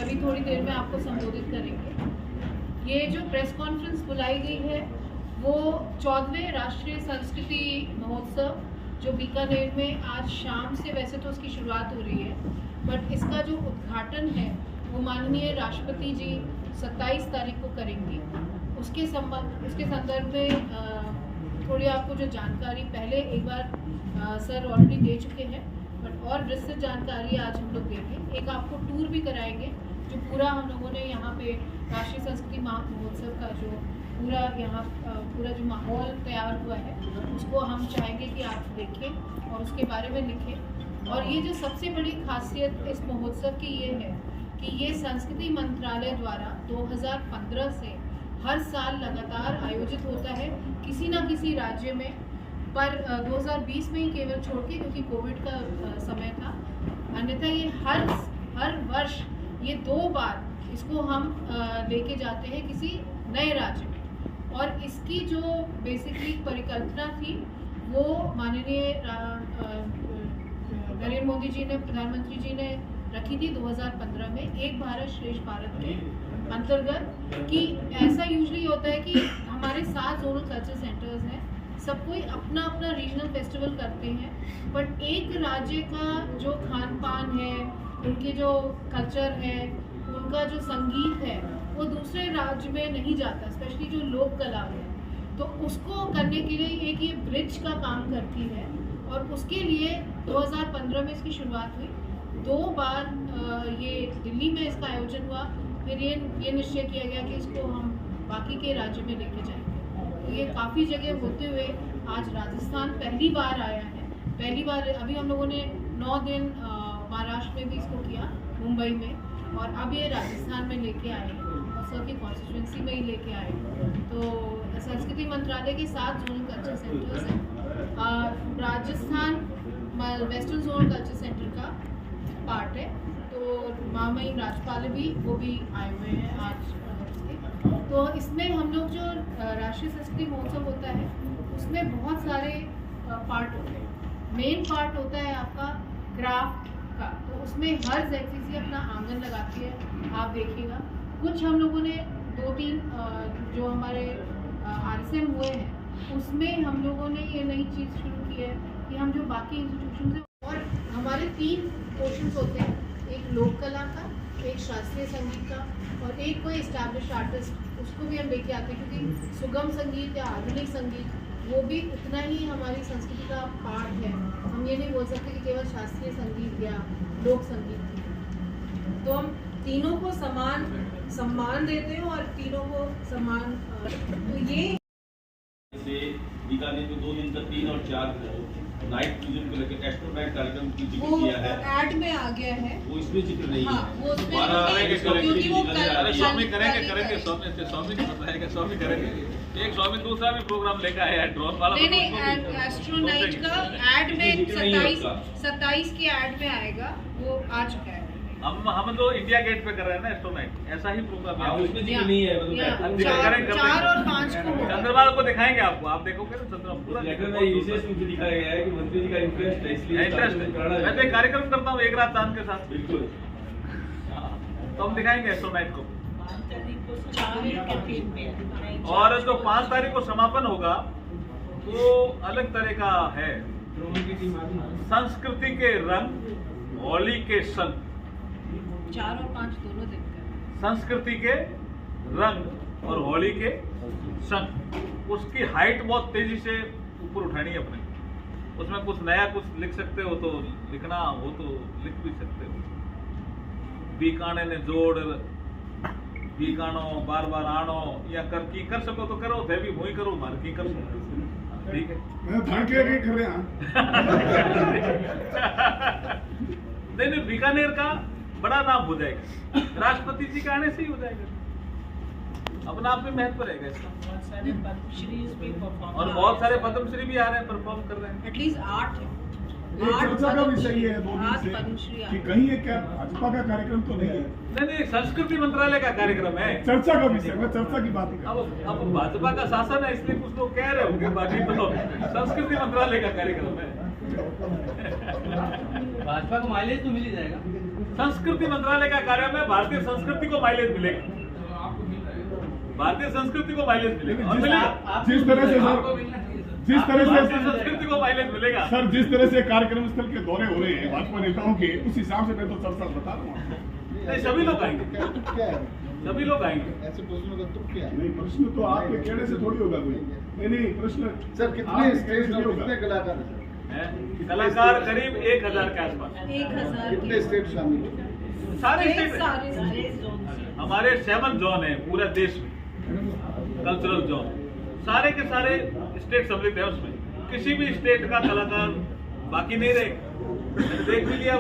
अभी थोड़ी देर में आपको संबोधित करेंगे। ये जो प्रेस कॉन्फ्रेंस बुलाई गई है वो 14वें राष्ट्रीय संस्कृति महोत्सव जो बीकानेर में आज शाम से, वैसे तो उसकी शुरुआत हो रही है, बट इसका जो उद्घाटन है वो माननीय राष्ट्रपति जी 27 तारीख को करेंगी। उसके संदर्भ में थोड़ी आपको जो जानकारी पहले एक बार सर ऑलरेडी दे चुके हैं, बट और विस्तृत जानकारी आज हम लोग देंगे। एक आपको टूर भी कराएंगे जो पूरा हम लोगों ने यहाँ पे राष्ट्रीय संस्कृति महोत्सव का जो पूरा जो माहौल तैयार हुआ है उसको हम चाहेंगे कि आप देखें और उसके बारे में लिखें। और ये जो सबसे बड़ी खासियत इस महोत्सव की ये है कि ये संस्कृति मंत्रालय द्वारा 2015 से हर साल लगातार आयोजित होता है किसी ना किसी राज्य में, पर 2020 में ही केवल छोड़ के, क्योंकि कोविड का समय था। अन्यथा ये हर वर्ष ये 2 बार इसको हम लेके जाते हैं किसी नए राज्य में। और इसकी जो बेसिकली परिकल्पना थी वो माननीय नरेंद्र मोदी जी ने, प्रधानमंत्री जी ने रखी थी 2015 में, एक भारत श्रेष्ठ भारत के अंतर्गत। कि ऐसा यूजुअली होता है कि हमारे 7 जोनल कल्चर सेंटर्स हैं, सब कोई अपना अपना रीजनल फेस्टिवल करते हैं, बट एक राज्य का जो खान पान है, उनके जो कल्चर है, उनका जो संगीत है, वो दूसरे राज्य में नहीं जाता, स्पेशली जो लोक कला है। तो उसको करने के लिए एक ये ब्रिज का काम करती है, और उसके लिए 2015 में इसकी शुरुआत हुई। 2 बार ये दिल्ली में इसका आयोजन हुआ, फिर ये निश्चय किया गया कि इसको हम बाकी के राज्य में लेके जाएंगे। तो ये काफ़ी जगह होते हुए आज राजस्थान पहली बार आया है। पहली बार अभी हम लोगों ने 9 दिन महाराष्ट्र में भी इसको किया, मुंबई में, और अब ये राजस्थान में लेके आए हैं और सर की कॉन्स्टिट्यूंसी में ही लेके आए हैं। तो संस्कृति मंत्रालय के 7 जोनल कल्चर सेंटर्स हैं। Rajasthan western zonal culture centre का पार्ट है, तो महामहिम राज्यपाल भी वो भी आए हुए हैं आज इसके। तो इसमें हम लोग जो राष्ट्रीय संस्कृति महोत्सव होता है उसमें बहुत सारे पार्ट होते हैं। मेन पार्ट होता है आपका क्राफ्ट का, तो उसमें हर ZCC अपना आंगन लगाती है, आप देखिएगा। कुछ हम लोगों ने 2-3 जो हमारे RSM हुए हैं उसमें हम लोगों ने ये नई चीज़ शुरू की है कि हम जो बाकी इंस्टीट्यूशन से, और हमारे 3 पोर्शंस होते हैं, एक लोक कला का, एक शास्त्रीय संगीत का, और एक कोई एस्टैब्लिश आर्टिस्ट, उसको भी हम लेके आते हैं, क्योंकि सुगम संगीत या आधुनिक संगीत वो भी उतना ही हमारी संस्कृति का पार्ट है। हम ये नहीं बोल सकते कि केवल शास्त्रीय संगीत या लोक संगीत। तो हम तीनों को समान सम्मान देते हैं और तीनों को समान तो ये बीकानेर में 2 दिन का 3 और 4 नाइट म्यूजियम को लेकर एस्ट्रोनाइट कार्यक्रम की जिक्र किया है, ऐड में आ गया है, वो इसमें जिक्र नहीं हाँ, है। वो उसमें क्योंकि वो स्वामी करेंगे स्वामी ने बताया स्वामी करेंगे। एक स्वामी दूसरा भी प्रोग्राम लेकर आया है, ड्रोन वाला। नहीं, एस्ट्रोनाइट का ऐड में 27 के ऐड में आएगा, वो आ चुका है। हम तो इंडिया गेट पे कर रहे हैं ना एस्ट्रोनाइट, ऐसा ही प्रोग्राम है, उसमें जिक्र नहीं है। 4 और 5 को चंद्रमा को दिखाएंगे आपको, आप देखोगे ना चंद्रमा पूरा विशेष रूप से दिखाया गया है कि मंत्री जी का इंटरेस्ट है, इसलिए मैं तो कार्यक्रम करता हूँ एक रात चांद के साथ। बिल्कुल, तो हम दिखाएंगे एस्ट्रोनाइट को, और जो 5 तारीख को समापन होगा वो अलग तरह का है। संस्कृति के रंग, होली के संग, 4 और 5 दोनों दिन का। संस्कृति के रंग और होली के संग, उसकी हाइट बहुत तेजी से ऊपर उठानी है अपने। उसमें कुछ नया कुछ लिख सकते हो तो लिखना हो तो लिख भी सकते हो। बीकाने ने जोड़ बीकानो बार बार आनो, या कर सको तो करो, थे भी वही करो, मार की कर सको, ठीक है। कर रहे हैं नहीं, बीकानेर का बड़ा नाम हो जाएगा, राष्ट्रपति जी के आने से ही हो जाएगा, अपना आप में महत्व रहेगा इसका। और बहुत सारे पद्मश्री भी आ रहे हैं, परफॉर्म कर रहे हैं। एटलीस्ट 8 है। चर्चा का विषय ये है 2 दिन से कि कहीं ये क्या भाजपा का कार्यक्रम तो नहीं है। नहीं, संस्कृति मंत्रालय का कार्यक्रम है। चर्चा का विषय, मैं चर्चा की बात कर। अब भाजपा का शासन है इसलिए कुछ लोग कह रहे होंगे, बाकी तो संस्कृति मंत्रालय का कार्यक्रम है। भाजपा को माइलेज तो मिल ही जाएगा। संस्कृति मंत्रालय का कार्य में भारतीय संस्कृति को माइलेज मिलेगा, भारतीय संस्कृति को माइलेज मिलेगा और मिलेगा। जिस तरह से सर, जिस तरह भारतीय से संस्कृति को माइलेज मिलेगा सर, जिस तरह से कार्यक्रम स्थल के दौरे हो रहे हैं भाजपा नेताओं के, उस हिसाब से मैं तो सर बता रहा हूँ। नहीं, सभी लोग आएंगे, सभी लोग आएंगे। ऐसे प्रश्नों का तुक क्या है? नहीं, प्रश्न तो आपके कहने से थोड़ी होगा कोई। नहीं प्रश्न सर कितने स्टेट और कितने कलाकार हैं सर? कलाकार करीब 1000 के आसपास, 1000 कितने स्टेट शामिल हैं? सारे स्टेट हमारे 7 जोन है पूरे देश में, कल्चरल जोन, सारे के सारे स्टेट सम्मिलित है उसमें, किसी भी स्टेट का कलाकार बाकी नहीं रहेगा। देख भी लिया।